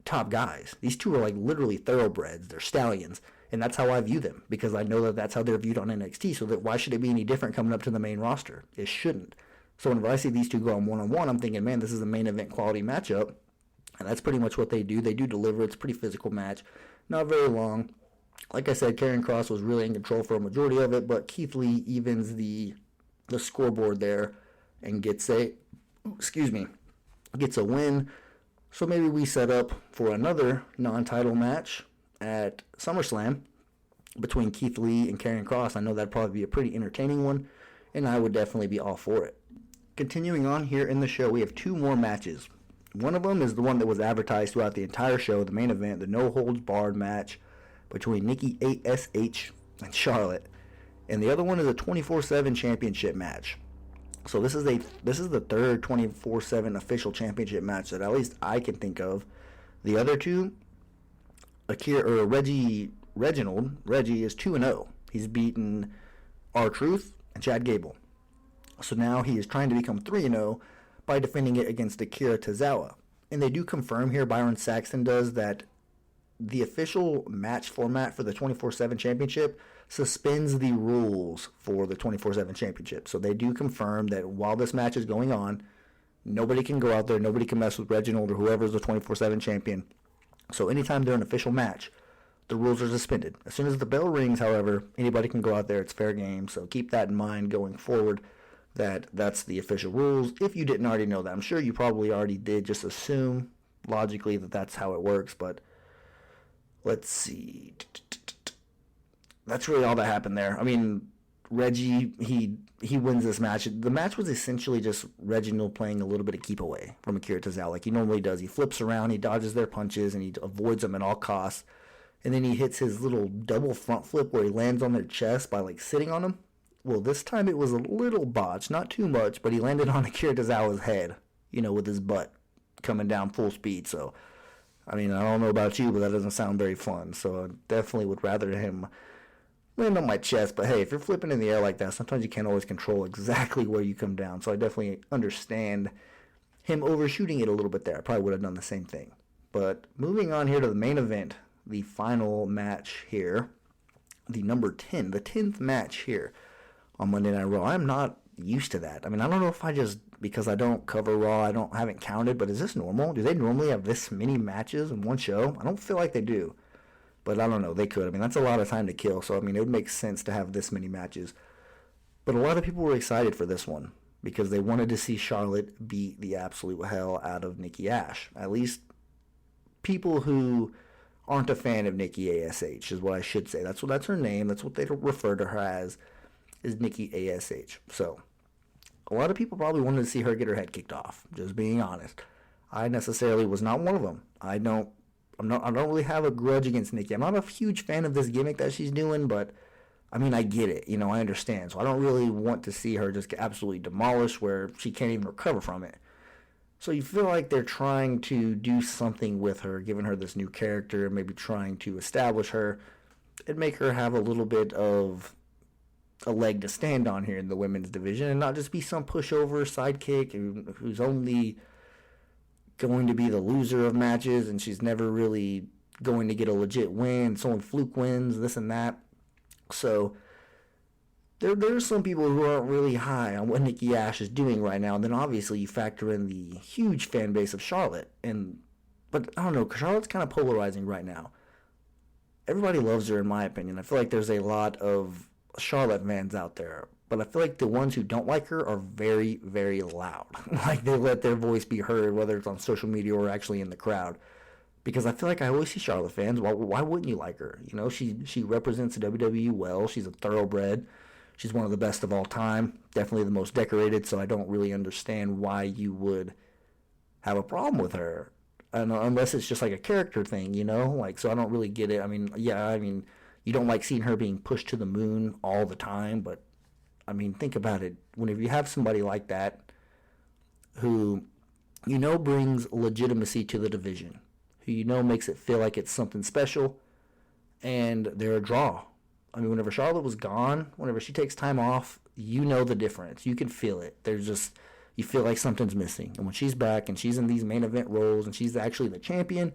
top guys. These two are like literally thoroughbreds. They're stallions. And that's how I view them, because I know that that's how they're viewed on NXT. So that why should it be any different coming up to the main roster? It shouldn't. So whenever I see these two go on one-on-one, I'm thinking, man, this is a main event quality matchup. And that's pretty much what they do. They do deliver. It's a pretty physical match. Not very long. Like I said, Karrion Kross was really in control for a majority of it, but Keith Lee evens the scoreboard there and gets a win. So maybe we set up for another non-title match at SummerSlam between Keith Lee and Karrion Kross. I know that'd probably be a pretty entertaining one, and I would definitely be all for it. Continuing on here in the show, we have 2 more matches. One of them is the one that was advertised throughout the entire show, the main event, the no-holds-barred match between Nikki ASH and Charlotte. And the other one is a 24/7 championship match. So this is the third 24/7 official championship match that at least I can think of. The other two, Reggie is 2-0. He's beaten R-Truth and Chad Gable. So now he is trying to become 3-0 by defending it against Akira Tozawa. And they do confirm here, Byron Saxton does, that the official match format for the 24/7 championship suspends the rules for the 24/7 championship. So they do confirm that while this match is going on, nobody can go out there, nobody can mess with Reginald or whoever's the 24/7 champion. So anytime they're in an official match, the rules are suspended. As soon as the bell rings, however, anybody can go out there. It's fair game. So keep that in mind going forward, that that's the official rules. If you didn't already know that, I'm sure you probably already did. Just assume logically that that's how it works. But let's see. That's really all that happened there. I mean, Reggie, he wins this match. The match was essentially just Reginald playing a little bit of keep away from Akira Tozawa like he normally does. He flips around, he dodges their punches, and he avoids them at all costs. And then he hits his little double front flip where he lands on their chest by like sitting on them. Well, this time it was a little botched, not too much, but he landed on Akira Tozawa's head, with his butt coming down full speed. So, I mean, I don't know about you, but that doesn't sound very fun. So I definitely would rather him land on my chest. But hey, if you're flipping in the air like that, sometimes you can't always control exactly where you come down. So I definitely understand him overshooting it a little bit there. I probably would have done the same thing. But moving on here to the main event, the final match here, the number 10, the 10th match here on Monday Night Raw. I'm not used to that. I mean, I don't know if because I don't cover Raw, I haven't counted, but is this normal? Do they normally have this many matches in one show? I don't feel like they do, but I don't know. They could. I mean, that's a lot of time to kill, so I mean, it would make sense to have this many matches. But a lot of people were excited for this one because they wanted to see Charlotte beat the absolute hell out of Nikki Ash. At least people who aren't a fan of Nikki ASH is what I should say. That's her name. That's what they refer to her as, is Nikki ASH. So a lot of people probably wanted to see her get her head kicked off, just being honest. I necessarily was not one of them. I don't really have a grudge against Nikki. I'm not a huge fan of this gimmick that she's doing, but I mean, I get it. I understand. So I don't really want to see her just get absolutely demolished where she can't even recover from it. So you feel like they're trying to do something with her, giving her this new character, maybe trying to establish her and make her have a little bit of a leg to stand on here in the women's division and not just be some pushover sidekick who's only going to be the loser of matches and she's never really going to get a legit win. It's only fluke wins, this and that. So there's some people who aren't really high on what Nikki Ash is doing right now. And then obviously you factor in the huge fan base of Charlotte. But I don't know, Charlotte's kind of polarizing right now. Everybody loves her in my opinion. I feel like there's a lot of Charlotte fans out there. But I feel like the ones who don't like her are very, very loud. Like they let their voice be heard, whether it's on social media or actually in the crowd. Because I feel like I always see Charlotte fans. Why wouldn't you like her? She represents the WWE well. She's a thoroughbred. She's one of the best of all time. Definitely the most decorated, so I don't really understand why you would have a problem with her. Unless it's just like a character thing, so I don't really get it. I mean, you don't like seeing her being pushed to the moon all the time, but I mean, think about it. Whenever you have somebody like that who brings legitimacy to the division, who makes it feel like it's something special, and they're a draw. I mean, whenever Charlotte was gone, whenever she takes time off, the difference. You can feel it. You feel like something's missing. And when she's back and she's in these main event roles and she's actually the champion,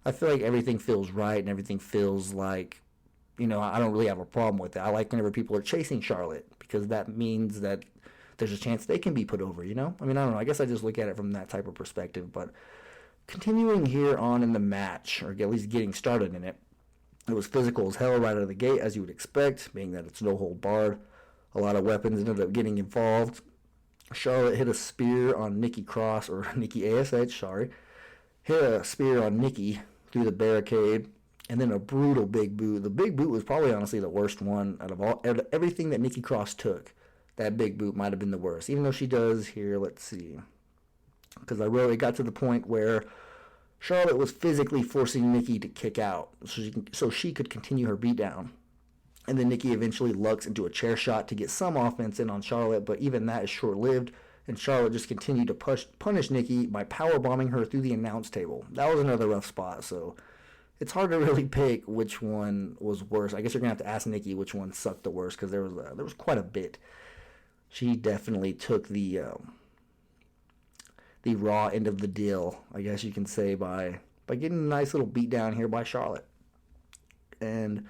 I feel like everything feels right and everything feels like, I don't really have a problem with it. I like whenever people are chasing Charlotte because that means that there's a chance they can be put over, I mean, I don't know. I guess I just look at it from that type of perspective. But continuing here on in the match, or at least getting started in it, it was physical as hell right out of the gate, as you would expect, being that it's no hold barred. A lot of weapons ended up getting involved. Charlotte hit a spear on Nikki Cross, or Nikki ASH, sorry. Hit a spear on Nikki through the barricade, and then a brutal big boot. The big boot was probably honestly the worst one out of everything that Nikki Cross took. That big boot might have been the worst, even though she does here, let's see. Because I wrote it got to the point where Charlotte was physically forcing Nikki to kick out so she could continue her beatdown. And then Nikki eventually lucks into a chair shot to get some offense in on Charlotte, but even that is short-lived, and Charlotte just continued to punish Nikki by powerbombing her through the announce table. That was another rough spot, so it's hard to really pick which one was worse. I guess you're going to have to ask Nikki which one sucked the worst, because there was quite a bit. She definitely took the raw end of the deal, I guess you can say, by by getting a nice little beat down here by Charlotte. And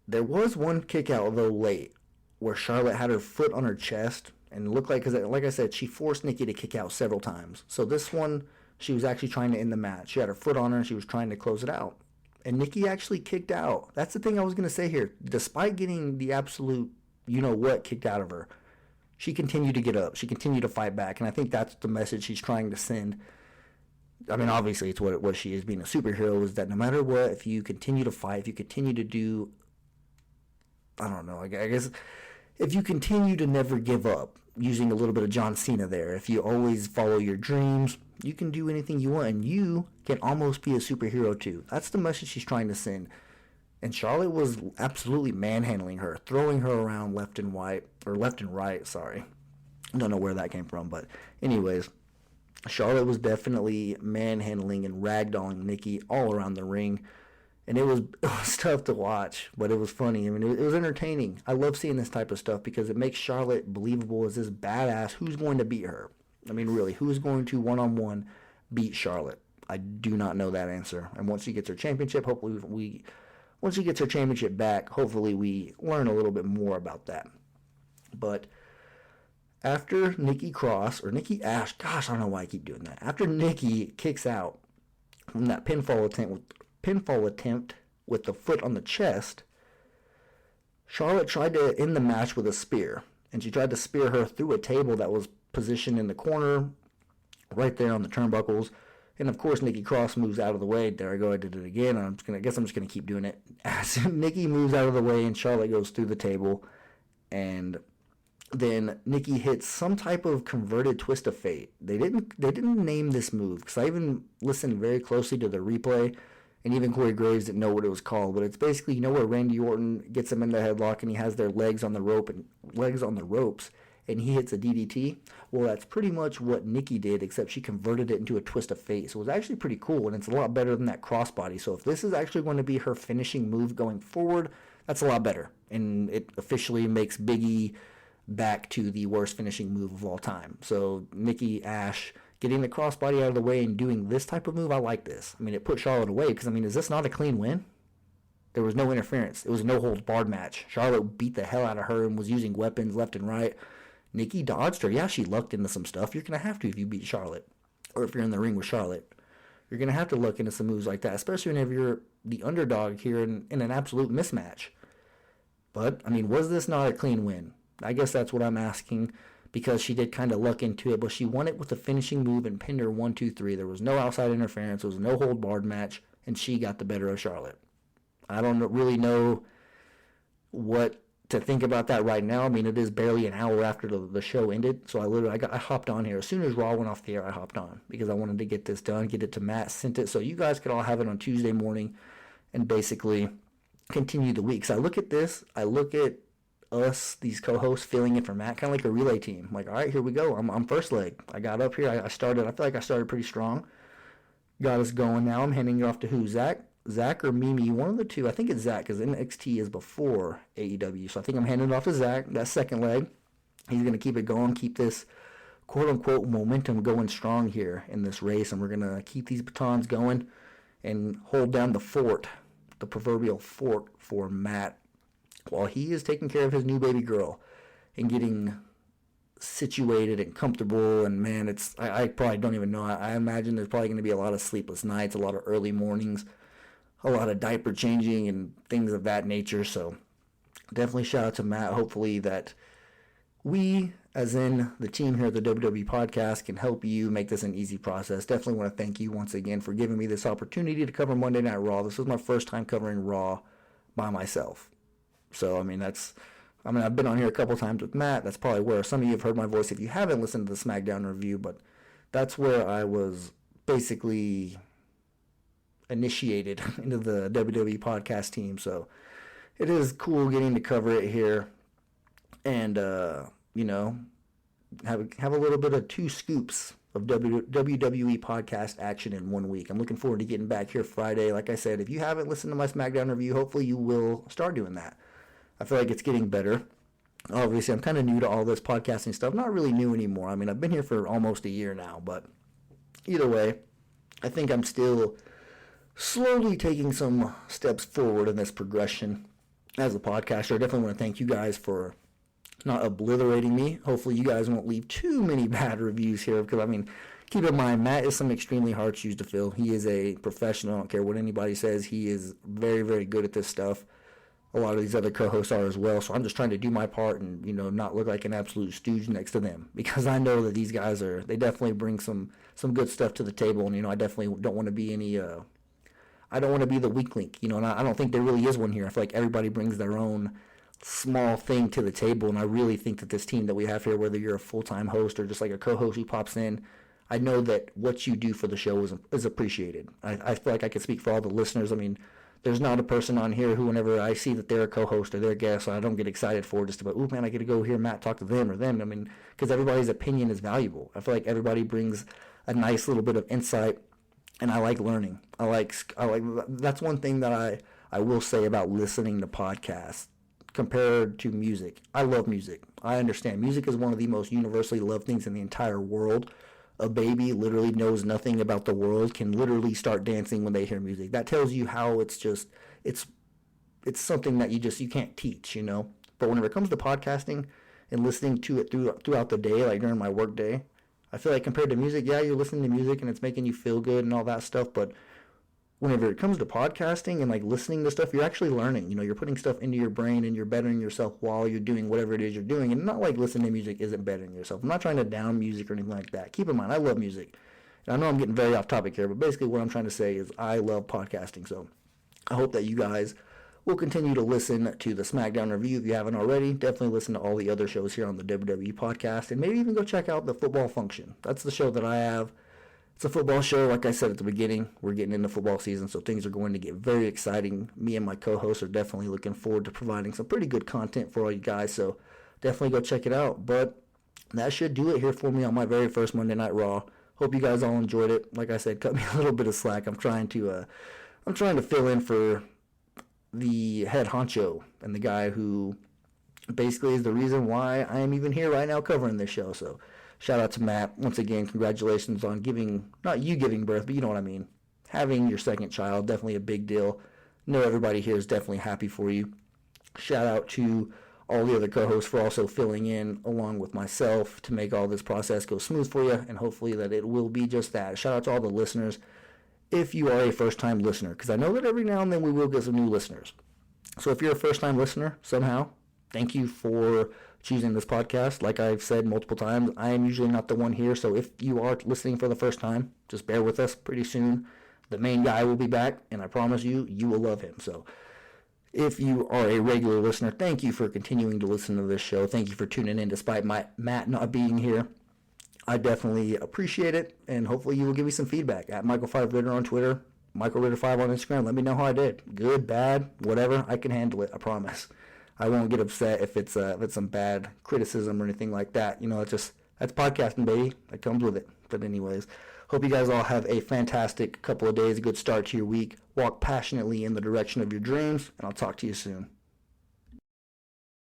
there was one kick out, though, late, where Charlotte had her foot on her chest, and it looked like, because like I said, she forced Nikki to kick out several times. So this one, she was actually trying to end the match. She had her foot on her, and she was trying to close it out. And Nikki actually kicked out. That's the thing I was going to say here. Despite getting the absolute you-know-what kicked out of her, she continued to get up. She continued to fight back, and I think that's the message she's trying to send. I mean, obviously, it's what she is being a superhero, is that no matter what, if you continue to fight, if you continue to do, I don't know, I guess, if you continue to never give up, using a little bit of John Cena there, if you always follow your dreams, you can do anything you want, and you can almost be a superhero too. That's the message she's trying to send. And Charlotte was absolutely manhandling her, throwing her around left and right, sorry. I don't know where that came from, but anyways, Charlotte was definitely manhandling and ragdolling Nikki all around the ring. And it was tough to watch, but it was funny. I mean, it was entertaining. I love seeing this type of stuff because it makes Charlotte believable as this badass. Who's going to beat her? I mean, really, who's going to one-on-one beat Charlotte? I do not know that answer. And once she gets her championship, once she gets her championship back, hopefully we learn a little bit more about that. But after Nikki Ash, gosh, I don't know why I keep doing that. After Nikki kicks out from that pinfall attempt with the foot on the chest, Charlotte tried to end the match with a spear, and she tried to spear her through a table that was positioned in the corner right there on the turnbuckles. And of course, Nikki Cross moves out of the way. There I go, I did it again. I guess I'm just gonna keep doing it. As Nikki moves out of the way and Charlotte goes through the table, and then Nikki hits some type of converted twist of fate. They didn't name this move, because I even listened very closely to the replay, and even Corey Graves didn't know what it was called. But it's basically, where Randy Orton gets him in the headlock and he has their legs on the ropes, and he hits a DDT. Well, that's pretty much what Nikki did, except she converted it into a twist of fate. So it was actually pretty cool, and it's a lot better than that crossbody. So if this is actually going to be her finishing move going forward, that's a lot better. And it officially makes Big E back to the worst finishing move of all time. So Nikki Ash getting the crossbody out of the way and doing this type of move, I like this. I mean, it put Charlotte away, because, I mean, is this not a clean win? There was no interference. It was a no-holds-barred match. Charlotte beat the hell out of her and was using weapons left and right. Nikki dodged her. Yeah, she lucked into some stuff. You're going to have to if you beat Charlotte, or if you're in the ring with Charlotte. You're going to have to look into some moves like that, especially whenever you're the underdog here in an absolute mismatch. But, I mean, was this not a clean win? I guess that's what I'm asking, because she did kind of luck into it, but she won it with a finishing move and pinned her 1, 2, 3. There was no outside interference. It was a no-hold-barred match, and she got the better of Charlotte. I don't really know what to think about that right now. I mean, it is barely an hour after the show ended, so I hopped on here. As soon as Raw went off the air, I hopped on, because I wanted to get this done, get it to Matt, sent it, so you guys could all have it on Tuesday morning and basically continue the week. So I look at this, I look at us, these co-hosts, filling in for Matt, kind of like a relay team. Like, all right, here we go. I'm first leg. I got up here. I feel like I started pretty strong. Got us going now. I'm handing it off to who? Zach or Mimi? One of the two. I think it's Zach, because NXT is before AEW. So I think I'm handing it off to Zach, that second leg. He's going to keep it going, keep this quote-unquote momentum going strong here in this race, and we're going to keep these batons going and hold down the fort, the proverbial fort, for Matt, while he is taking care of his new baby girl and getting situated and comfortable. And man, I probably don't even know. I imagine there's probably going to be a lot of sleepless nights, a lot of early mornings, a lot of diaper changing and things of that nature. So definitely shout out to Matt. Hopefully that we, as in the team here at the WWE Podcast, can help you make this an easy process. Definitely want to thank you once again for giving me this opportunity to cover Monday Night Raw. This was my first time covering Raw by myself. So, I mean, I've been on here a couple times with Matt. That's probably where some of you have heard my voice if you haven't listened to the SmackDown review, but that's where I was basically initiated into the WWE Podcast team. So it is cool getting to cover it here and, have a little bit of 2 scoops of WWE Podcast action in 1 week. I'm looking forward to getting back here Friday. Like I said, if you haven't listened to my SmackDown review, hopefully you will start doing that. I feel like it's getting better. Obviously, I'm kind of new to all this podcasting stuff. Not really new anymore. I mean, I've been here for almost a year now, but either way, I think I'm still slowly taking some steps forward in this progression as a podcaster. I definitely want to thank you guys for not obliterating me. Hopefully you guys won't leave too many bad reviews here, because, I mean, keep in mind, Matt is some extremely hard shoes to fill. He is a professional. I don't care what anybody says. He is very, very good at this stuff. A lot of these other co-hosts are as well. So I'm just trying to do my part and, not look like an absolute stooge next to them, because I know that these guys they definitely bring some good stuff to the table. And, I definitely don't want to be I don't want to be the weak link, and I don't think there really is one here. I feel like everybody brings their own small thing to the table, and I really think that this team that we have here, whether you're a full-time host or just like a co-host who pops in, I know that what you do for the show is appreciated. I feel like I can speak for all the listeners. I mean, there's not a person on here who, whenever I see that they're a co-host or they're a guest, I don't get excited for just about, oh man, I get to go hear Matt talk to them or them. I mean, because everybody's opinion is valuable. I feel like everybody brings a nice little bit of insight, and I like learning. I like that's one thing that I will say about listening to podcasts compared to music. I love music. I understand music is one of the most universally loved things in the entire world. A baby literally knows nothing about the world, can literally start dancing when they hear music. That tells you how it's something that you can't teach, But whenever it comes to podcasting and listening to it throughout the day, like during my work day, I feel like compared to music, yeah, you're listening to music and it's making you feel good and all that stuff, but whenever it comes to podcasting and like listening to stuff, you're actually learning. You're putting stuff into your brain and you're bettering yourself while you're doing whatever it is you're doing. And not like listening to music isn't bettering yourself. I'm not trying to down music or anything like that. Keep in mind, I love music. And I know I'm getting very off topic here, but basically what I'm trying to say is I love podcasting. So I hope that you guys will continue to listen to the SmackDown review if you haven't already. Definitely listen to all the other shows here on the WWE podcast, and maybe even go check out the Football Function. That's the show that I have. It's a football show. Like I said at the beginning, we're getting into football season, so things are going to get very exciting. Me and my co-hosts are definitely looking forward to providing some pretty good content for all you guys, so definitely go check it out. But that should do it here for me on my very first Monday Night Raw. Hope you guys all enjoyed it. Like I said, cut me a little bit of slack. I'm trying to fill in for the head honcho and the guy who basically is the reason why I am even here right now covering this show. So shout out to Matt. Once again, congratulations on not you giving birth, but you know what I mean. Having your second child, definitely a big deal. Know everybody here is definitely happy for you. Shout out to all the other co-hosts for also filling in along with myself to make all this process go smooth for you, and hopefully that it will be just that. Shout out to all the listeners. If you are a first-time listener, because I know that every now and then we will get some new listeners. So if you're a first-time listener somehow, thank you for choosing this podcast. Like I've said multiple times, I am usually not the one here, so if you are listening for the first time, just bear with us. Pretty soon, the main guy will be back, and I promise you, you will love him. So if you are a regular listener, thank you for continuing to listen to this show. Thank you for tuning in despite Matt not being here. I definitely appreciate it, and hopefully you will give me some feedback at Michael5Ritter on Twitter, MichaelRitter5 on Instagram. Let me know how I did. Good, bad, whatever. I can handle it, I promise. I won't get upset if it's some bad criticism or anything like that. That's podcasting, baby. That comes with it. But anyways, hope you guys all have a fantastic couple of days, a good start to your week. Walk passionately in the direction of your dreams, and I'll talk to you soon.